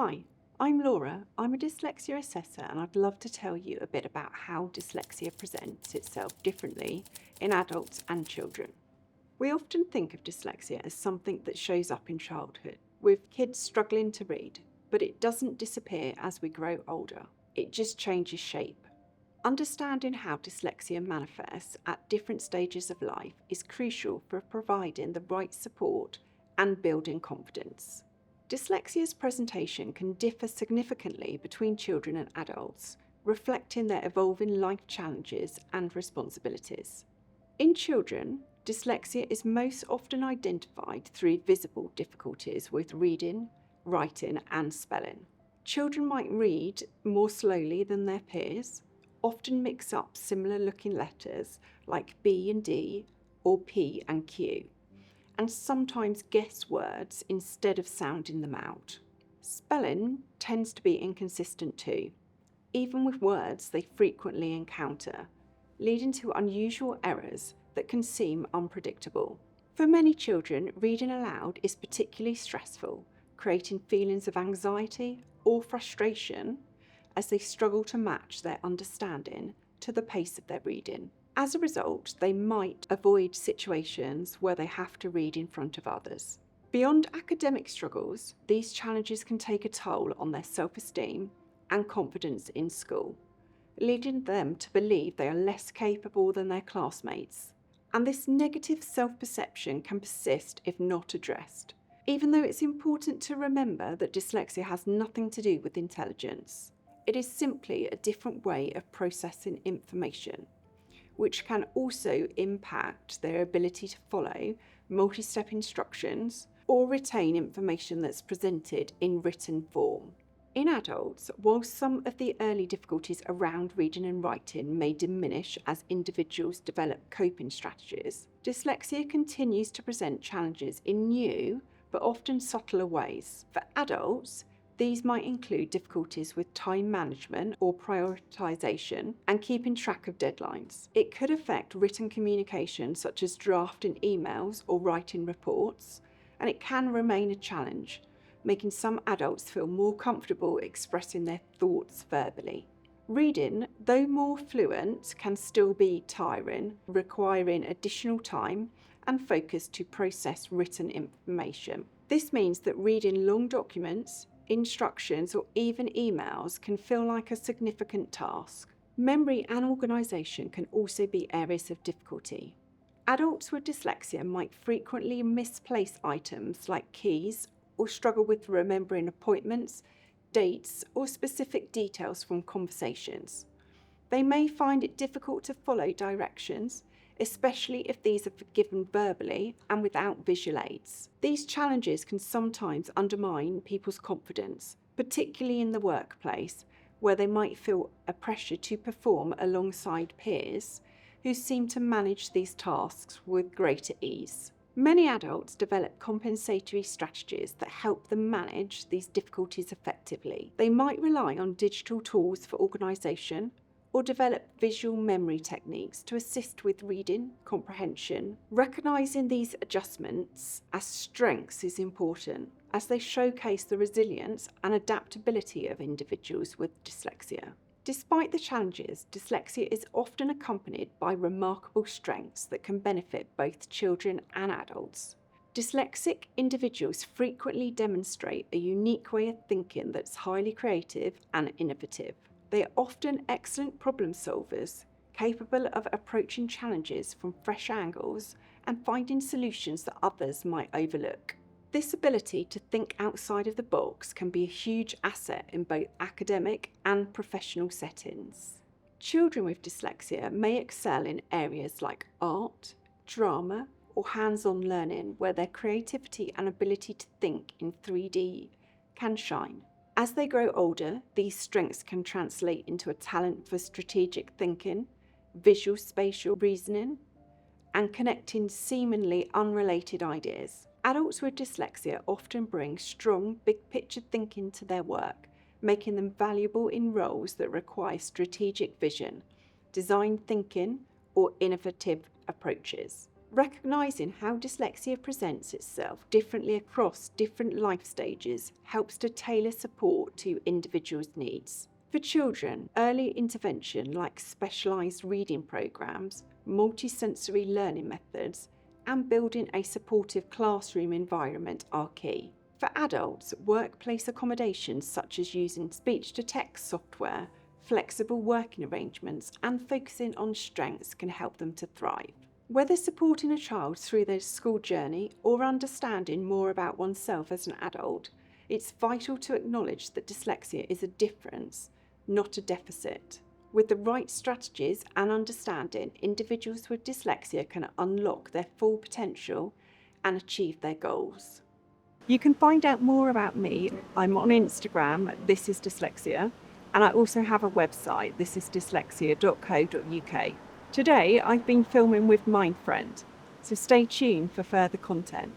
Hi, I'm Laura. I'm a dyslexia assessor, and I'd love to tell you a bit about how dyslexia presents itself differently in adults and children. We often think of dyslexia as something that shows up in childhood, with kids struggling to read, but it doesn't disappear as we grow older. It just changes shape. Understanding how dyslexia manifests at different stages of life is crucial for providing the right support and building confidence. Dyslexia's presentation can differ significantly between children and adults, reflecting their evolving life challenges and responsibilities. In children, dyslexia is most often identified through visible difficulties with reading, writing, and spelling. Children might read more slowly than their peers, often mix up similar looking letters like B and D or P and Q, and sometimes guess words instead of sounding them out. Spelling tends to be inconsistent too, even with words they frequently encounter, leading to unusual errors that can seem unpredictable. For many children, reading aloud is particularly stressful, creating feelings of anxiety or frustration as they struggle to match their understanding to the pace of their reading. As a result, they might avoid situations where they have to read in front of others. Beyond academic struggles, these challenges can take a toll on their self-esteem and confidence in school, leading them to believe they are less capable than their classmates. And this negative self-perception can persist if not addressed, even though it's important to remember that dyslexia has nothing to do with intelligence. It is simply a different way of processing information, which can also impact their ability to follow multi-step instructions or retain information that's presented in written form. In adults, while some of the early difficulties around reading and writing may diminish as individuals develop coping strategies, dyslexia continues to present challenges in new but often subtler ways. For adults, these might include difficulties with time management or prioritization and keeping track of deadlines. It could affect written communication, such as drafting emails or writing reports, and it can remain a challenge, making some adults feel more comfortable expressing their thoughts verbally. Reading, though more fluent, can still be tiring, requiring additional time and focus to process written information. This means that reading long documents, instructions, or even emails can feel like a significant task. Memory and organisation can also be areas of difficulty. Adults with dyslexia might frequently misplace items like keys or struggle with remembering appointments, dates, or specific details from conversations. They may find it difficult to follow directions, especially if these are given verbally and without visual aids. These challenges can sometimes undermine people's confidence, particularly in the workplace, where they might feel a pressure to perform alongside peers who seem to manage these tasks with greater ease. Many adults develop compensatory strategies that help them manage these difficulties effectively. They might rely on digital tools for organisation, or develop visual memory techniques to assist with reading comprehension. Recognising these adjustments as strengths is important, as they showcase the resilience and adaptability of individuals with dyslexia. Despite the challenges, dyslexia is often accompanied by remarkable strengths that can benefit both children and adults. Dyslexic individuals frequently demonstrate a unique way of thinking that's highly creative and innovative. They are often excellent problem solvers, capable of approaching challenges from fresh angles and finding solutions that others might overlook. This ability to think outside of the box can be a huge asset in both academic and professional settings. Children with dyslexia may excel in areas like art, drama, or hands-on learning, where their creativity and ability to think in 3D can shine. As they grow older, these strengths can translate into a talent for strategic thinking, visual spatial reasoning, and connecting seemingly unrelated ideas. Adults with dyslexia often bring strong, big-picture thinking to their work, making them valuable in roles that require strategic vision, design thinking, or innovative approaches. Recognising how dyslexia presents itself differently across different life stages helps to tailor support to individuals' needs. For children, early intervention like specialised reading programmes, multisensory learning methods, and building a supportive classroom environment are key. For adults, workplace accommodations such as using speech-to-text software, flexible working arrangements, and focusing on strengths can help them to thrive. Whether supporting a child through their school journey or understanding more about oneself as an adult, it's vital to acknowledge that dyslexia is a difference, not a deficit. With the right strategies and understanding, individuals with dyslexia can unlock their full potential and achieve their goals. You can find out more about me. I'm on Instagram, This Is Dyslexia, and I also have a website, thisisdyslexia.co.uk. Today I've been filming with my friend, so stay tuned for further content.